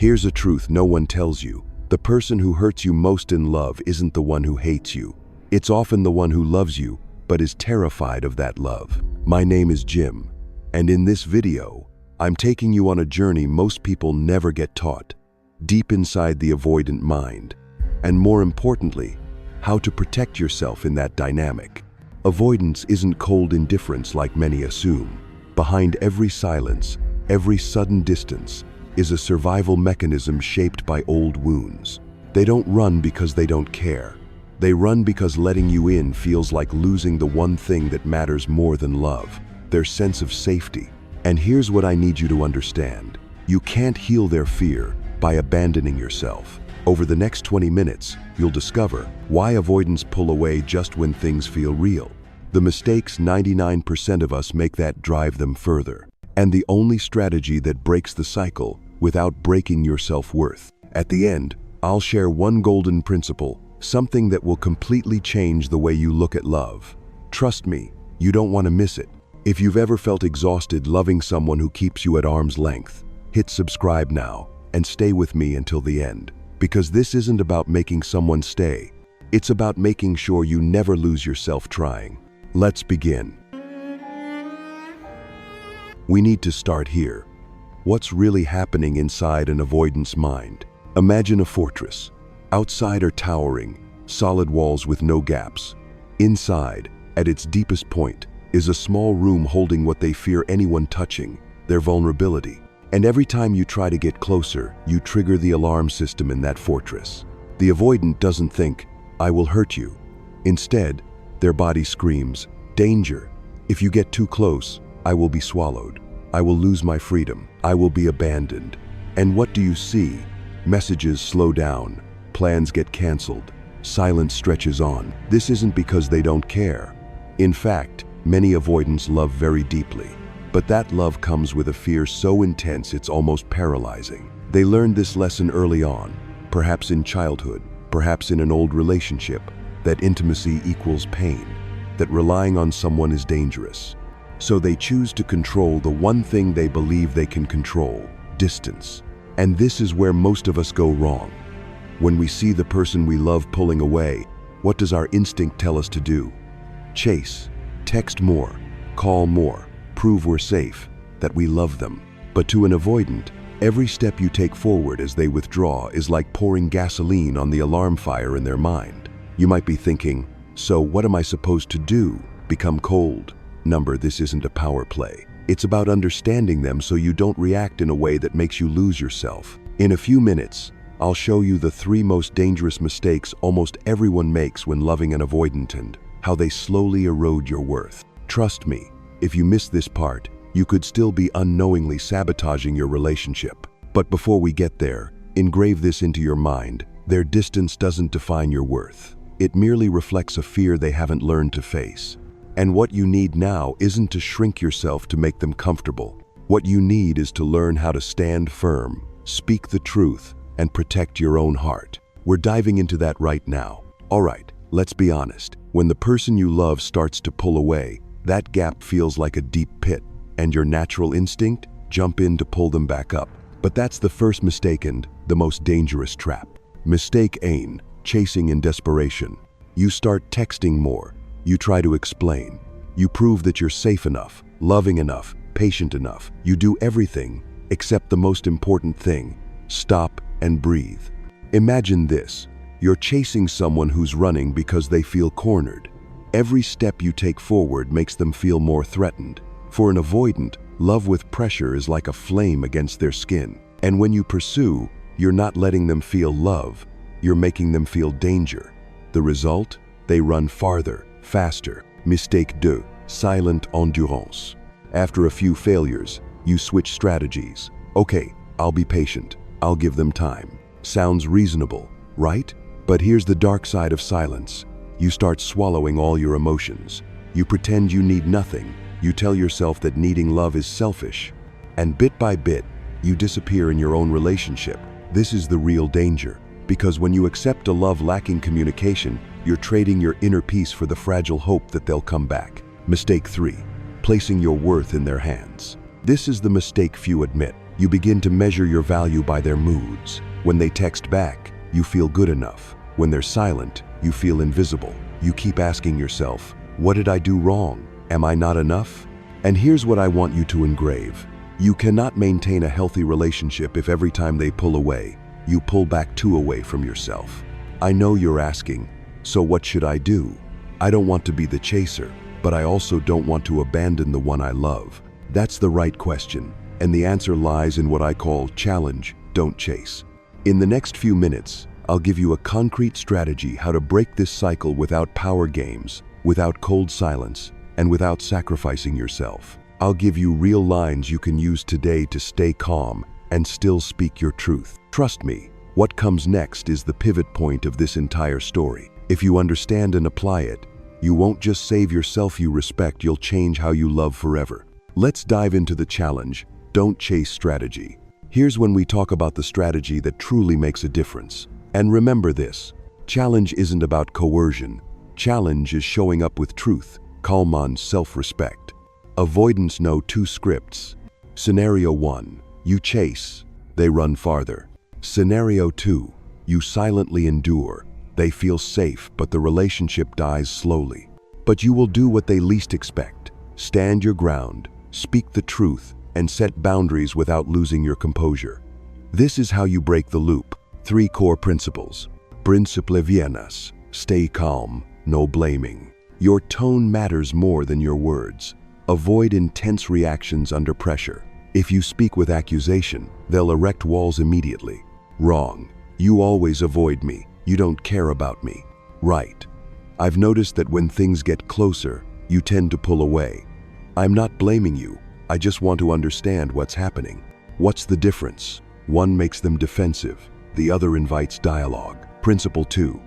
Here's a truth no one tells you. The person who hurts you most in love isn't the one who hates you. It's often the one who loves you, but is terrified of that love. My name is Jim, and in this video, I'm taking you on a journey most people never get taught, deep inside the avoidant mind, and more importantly, how to protect yourself in that dynamic. Avoidance isn't cold indifference like many assume. Behind every silence, every sudden distance, is a survival mechanism shaped by old wounds. They don't run because they don't care. They run because letting you in feels like losing the one thing that matters more than love, their sense of safety. And here's what I need you to understand. You can't heal their fear by abandoning yourself. Over the next 20 minutes, you'll discover why avoidants pull away just when things feel real, the mistakes 99% of us make that drive them further, and the only strategy that breaks the cycle without breaking your self-worth. At the end, I'll share one golden principle, something that will completely change the way you look at love. Trust me, you don't want to miss it. If you've ever felt exhausted loving someone who keeps you at arm's length, hit subscribe now and stay with me until the end. Because this isn't about making someone stay. It's about making sure you never lose yourself trying. Let's begin. We need to start here. What's really happening inside an avoidance mind? Imagine a fortress. Outside are towering, solid walls with no gaps. Inside, at its deepest point, is a small room holding what they fear anyone touching, their vulnerability. And every time you try to get closer, you trigger the alarm system in that fortress. The avoidant doesn't think, "I will hurt you." Instead, their body screams, "Danger. If you get too close, I will be swallowed. I will lose my freedom. I will be abandoned." And what do you see? Messages slow down, plans get canceled, silence stretches on. This isn't because they don't care. In fact, many avoidants love very deeply. But that love comes with a fear so intense it's almost paralyzing. They learned this lesson early on, perhaps in childhood, perhaps in an old relationship, that intimacy equals pain, that relying on someone is dangerous. So they choose to control the one thing they believe they can control, distance. And this is where most of us go wrong. When we see the person we love pulling away, what does our instinct tell us to do? Chase, text more, call more, prove we're safe, that we love them. But to an avoidant, every step you take forward as they withdraw is like pouring gasoline on the alarm fire in their mind. You might be thinking, so what am I supposed to do? Become cold? This isn't a power play. It's about understanding them so you don't react in a way that makes you lose yourself. In a few minutes, I'll show you the 3 most dangerous mistakes almost everyone makes when loving an avoidant and how they slowly erode your worth. Trust me, if you miss this part, you could still be unknowingly sabotaging your relationship. But before we get there, engrave this into your mind. Their distance doesn't define your worth. It merely reflects a fear they haven't learned to face. And what you need now isn't to shrink yourself to make them comfortable. What you need is to learn how to stand firm, speak the truth, and protect your own heart. We're diving into that right now. All right, let's be honest. When the person you love starts to pull away, that gap feels like a deep pit, and your natural instinct, jump in to pull them back up. But that's the first mistake and the most dangerous trap. Mistake A, chasing in desperation. You start texting more. You try to explain. You prove that you're safe enough, loving enough, patient enough. You do everything except the most important thing: stop and breathe. Imagine this. You're chasing someone who's running because they feel cornered. Every step you take forward makes them feel more threatened. For an avoidant, love with pressure is like a flame against their skin. And when you pursue, you're not letting them feel love, you're making them feel danger. The result? They run farther, faster. Mistake 2, silent endurance. After a few failures, you switch strategies. Okay, I'll be patient. I'll give them time. Sounds reasonable, right? But here's the dark side of silence. You start swallowing all your emotions. You pretend you need nothing. You tell yourself that needing love is selfish. And bit by bit, you disappear in your own relationship. This is the real danger. Because when you accept a love lacking communication, you're trading your inner peace for the fragile hope that they'll come back. Mistake 3, placing your worth in their hands. This is the mistake few admit. You begin to measure your value by their moods. When they text back, you feel good enough. When they're silent, you feel invisible. You keep asking yourself, what did I do wrong? Am I not enough? And here's what I want you to engrave. You cannot maintain a healthy relationship if every time they pull away, you pull back two away from yourself. I know you're asking, so what should I do? I don't want to be the chaser, but I also don't want to abandon the one I love. That's the right question, and the answer lies in what I call challenge, don't chase. In the next few minutes, I'll give you a concrete strategy how to break this cycle without power games, without cold silence, and without sacrificing yourself. I'll give you real lines you can use today to stay calm and still speak your truth. Trust me, what comes next is the pivot point of this entire story. If you understand and apply it, you won't just save yourself you respect, you'll change how you love forever. Let's dive into the challenge, don't chase strategy. Here's when we talk about the strategy that truly makes a difference. And remember this, challenge isn't about coercion. Challenge is showing up with truth, calm on self-respect. Avoidants know two scripts. Scenario 1, you chase, they run farther. Scenario 2, you silently endure. They feel safe, but the relationship dies slowly. But you will do what they least expect. Stand your ground, speak the truth, and set boundaries without losing your composure. This is how you break the loop. 3 core principles. Principle vienas, stay calm, no blaming. Your tone matters more than your words. Avoid intense reactions under pressure. If you speak with accusation, they'll erect walls immediately. Wrong. You always avoid me. You don't care about me. Right. I've noticed that when things get closer, you tend to pull away. I'm not blaming you. I just want to understand what's happening. What's the difference? One makes them defensive. The other invites dialogue. Principle 2.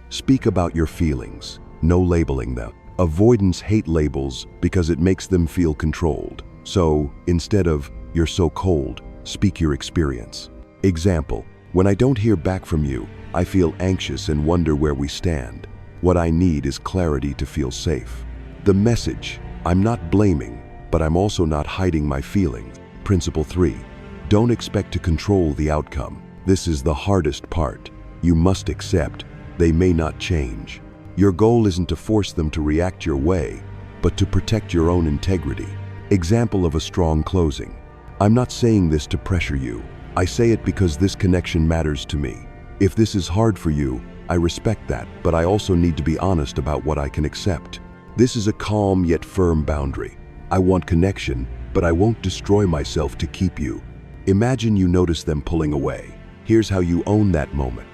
Speak about your feelings. No labeling them. Avoidants hate labels because it makes them feel controlled. So, instead of, you're so cold, speak your experience. Example, when I don't hear back from you, I feel anxious and wonder where we stand. What I need is clarity to feel safe. The message, I'm not blaming, but I'm also not hiding my feelings. Principle 3. Don't expect to control the outcome. This is the hardest part. You must accept they may not change. Your goal isn't to force them to react your way, but to protect your own integrity. Example of a strong closing. I'm not saying this to pressure you. I say it because this connection matters to me. If this is hard for you, I respect that, but I also need to be honest about what I can accept. This is a calm yet firm boundary. I want connection, but I won't destroy myself to keep you. Imagine you notice them pulling away. Here's how you own that moment.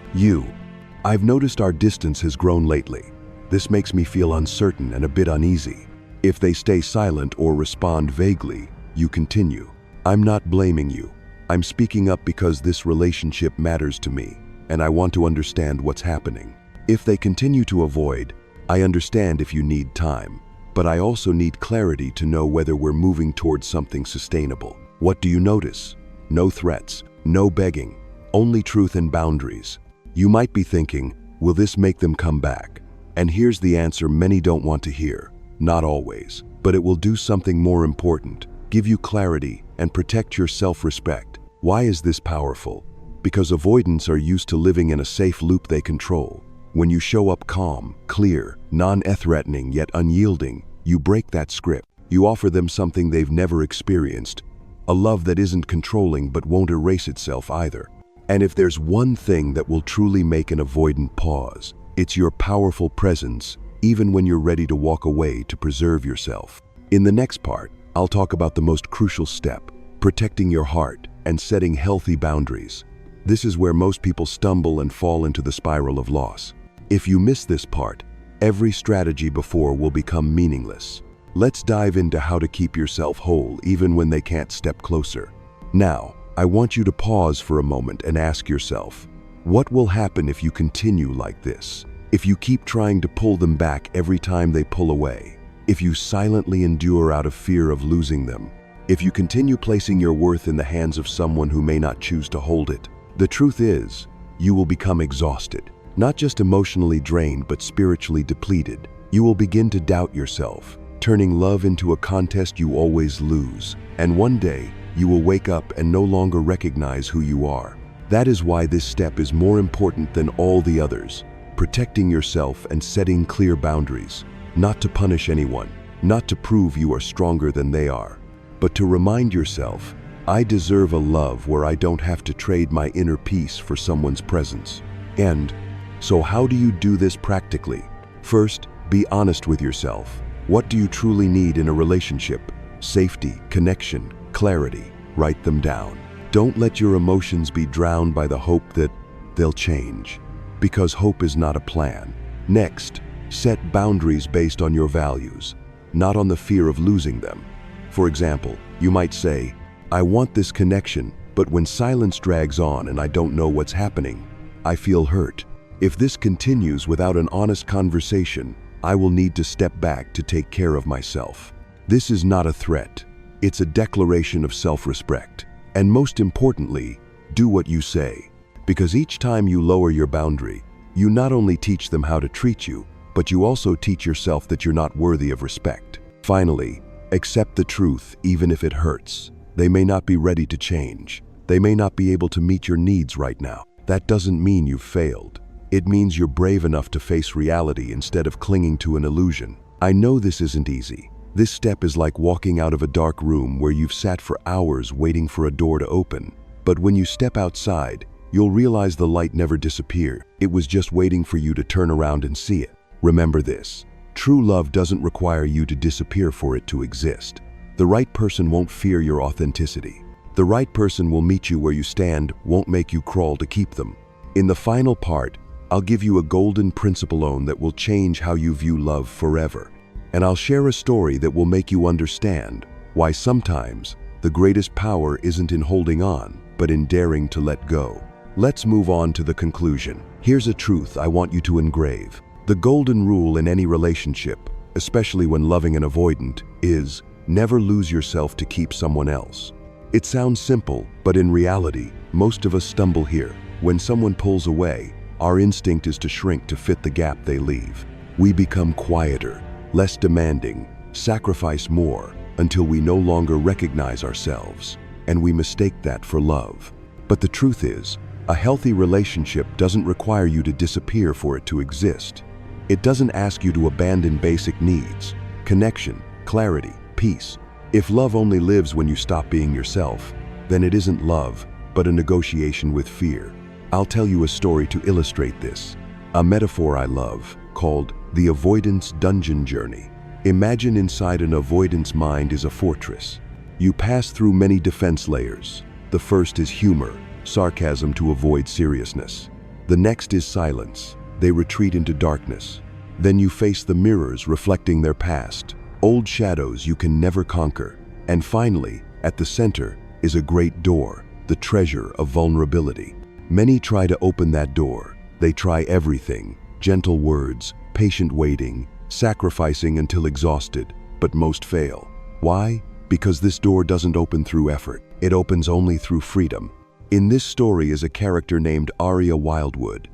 I've noticed our distance has grown lately. This makes me feel uncertain and a bit uneasy. If they stay silent or respond vaguely, you continue. I'm not blaming you. I'm speaking up because this relationship matters to me, and I want to understand what's happening. If they continue to avoid, I understand if you need time, but I also need clarity to know whether we're moving towards something sustainable. What do you notice? No threats, no begging, only truth and boundaries. You might be thinking, will this make them come back? And here's the answer many don't want to hear. Not always, but it will do something more important, give you clarity and protect your self-respect. Why is this powerful? Because avoidants are used to living in a safe loop they control. When you show up calm, clear, non-threatening yet unyielding, you break that script. You offer them something they've never experienced, a love that isn't controlling but won't erase itself either. And if there's one thing that will truly make an avoidant pause, it's your powerful presence, even when you're ready to walk away to preserve yourself. In the next part, I'll talk about the most crucial step, protecting your heart and setting healthy boundaries. This is where most people stumble and fall into the spiral of loss. If you miss this part, every strategy before will become meaningless. Let's dive into how to keep yourself whole even when they can't step closer. Now, I want you to pause for a moment and ask yourself, what will happen if you continue like this? If you keep trying to pull them back every time they pull away? If you silently endure out of fear of losing them? If you continue placing your worth in the hands of someone who may not choose to hold it? The truth is, you will become exhausted. Not just emotionally drained, but spiritually depleted. You will begin to doubt yourself, turning love into a contest you always lose. And one day, you will wake up and no longer recognize who you are. That is why this step is more important than all the others. Protecting yourself and setting clear boundaries. Not to punish anyone, not to prove you are stronger than they are, but to remind yourself, I deserve a love where I don't have to trade my inner peace for someone's presence. And so how do you do this practically? First, be honest with yourself. What do you truly need in a relationship? Safety, connection, clarity. Write them down. Don't let your emotions be drowned by the hope that they'll change, because hope is not a plan. Next, set boundaries based on your values, not on the fear of losing them. For example, you might say, I want this connection, but when silence drags on and I don't know what's happening, I feel hurt. If this continues without an honest conversation, I will need to step back to take care of myself. This is not a threat. It's a declaration of self-respect. And most importantly, do what you say. Because each time you lower your boundary, you not only teach them how to treat you, but you also teach yourself that you're not worthy of respect. Finally, accept the truth even if it hurts. They may not be ready to change. They may not be able to meet your needs right now. That doesn't mean you've failed. It means you're brave enough to face reality instead of clinging to an illusion. I know this isn't easy. This step is like walking out of a dark room where you've sat for hours waiting for a door to open. But when you step outside, you'll realize the light never disappeared. It was just waiting for you to turn around and see it. Remember this. True love doesn't require you to disappear for it to exist. The right person won't fear your authenticity. The right person will meet you where you stand, won't make you crawl to keep them. In the final part, I'll give you a golden principle that will change how you view love forever. And I'll share a story that will make you understand why sometimes the greatest power isn't in holding on, but in daring to let go. Let's move on to the conclusion. Here's a truth I want you to engrave. The golden rule in any relationship, especially when loving an avoidant, is never lose yourself to keep someone else. It sounds simple, but in reality, most of us stumble here. When someone pulls away, our instinct is to shrink to fit the gap they leave. We become quieter, less demanding, sacrifice more, until we no longer recognize ourselves, and we mistake that for love. But the truth is, a healthy relationship doesn't require you to disappear for it to exist. It doesn't ask you to abandon basic needs, connection, clarity, peace. If love only lives when you stop being yourself, then it isn't love, but a negotiation with fear. I'll tell you a story to illustrate this. A metaphor I love, called the avoidance dungeon journey. Imagine inside an avoidance mind is a fortress. You pass through many defense layers. The first is humor, sarcasm to avoid seriousness. The next is silence. They retreat into darkness. Then you face the mirrors reflecting their past, old shadows you can never conquer. And finally, at the center is a great door, the treasure of vulnerability. Many try to open that door. They try everything, gentle words, patient waiting, sacrificing until exhausted, but most fail. Why? Because this door doesn't open through effort. It opens only through freedom. In this story is a character named Aria Wildwood.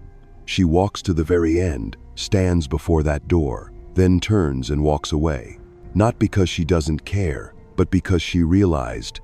She walks to the very end, stands before that door, then turns and walks away. Not because she doesn't care, but because she realized,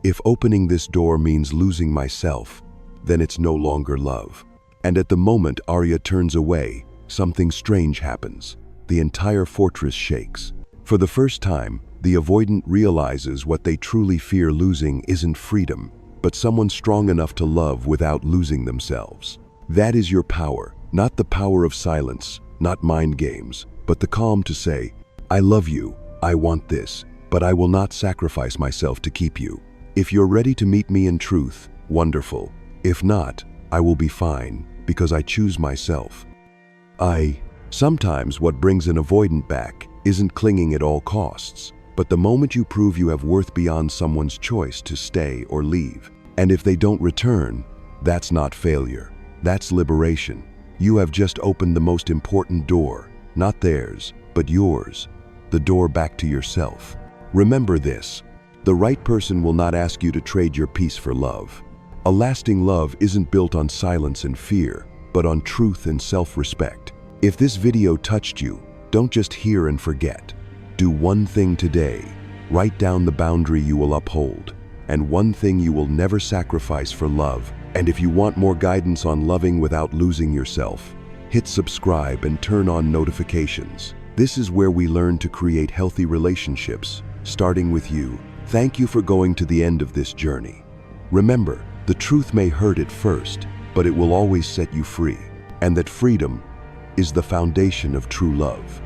if opening this door means losing myself, then it's no longer love. And at the moment Aria turns away, something strange happens. The entire fortress shakes. For the first time, the avoidant realizes what they truly fear losing isn't freedom, but someone strong enough to love without losing themselves. That is your power, not the power of silence, not mind games, but the calm to say, I love you, I want this, but I will not sacrifice myself to keep you. If you're ready to meet me in truth, wonderful. If not, I will be fine, because I choose myself. Sometimes what brings an avoidant back isn't clinging at all costs, but the moment you prove you have worth beyond someone's choice to stay or leave. And if they don't return, that's not failure. That's liberation. You have just opened the most important door, not theirs, but yours, the door back to yourself. Remember this, the right person will not ask you to trade your peace for love. A lasting love isn't built on silence and fear, but on truth and self-respect. If this video touched you, don't just hear and forget. Do one thing today. Write down the boundary you will uphold. and one thing you will never sacrifice for love. And if you want more guidance on loving without losing yourself, hit subscribe and turn on notifications. This is where we learn to create healthy relationships, starting with you. Thank you for going to the end of this journey. Remember, the truth may hurt at first, but it will always set you free, and that freedom is the foundation of true love.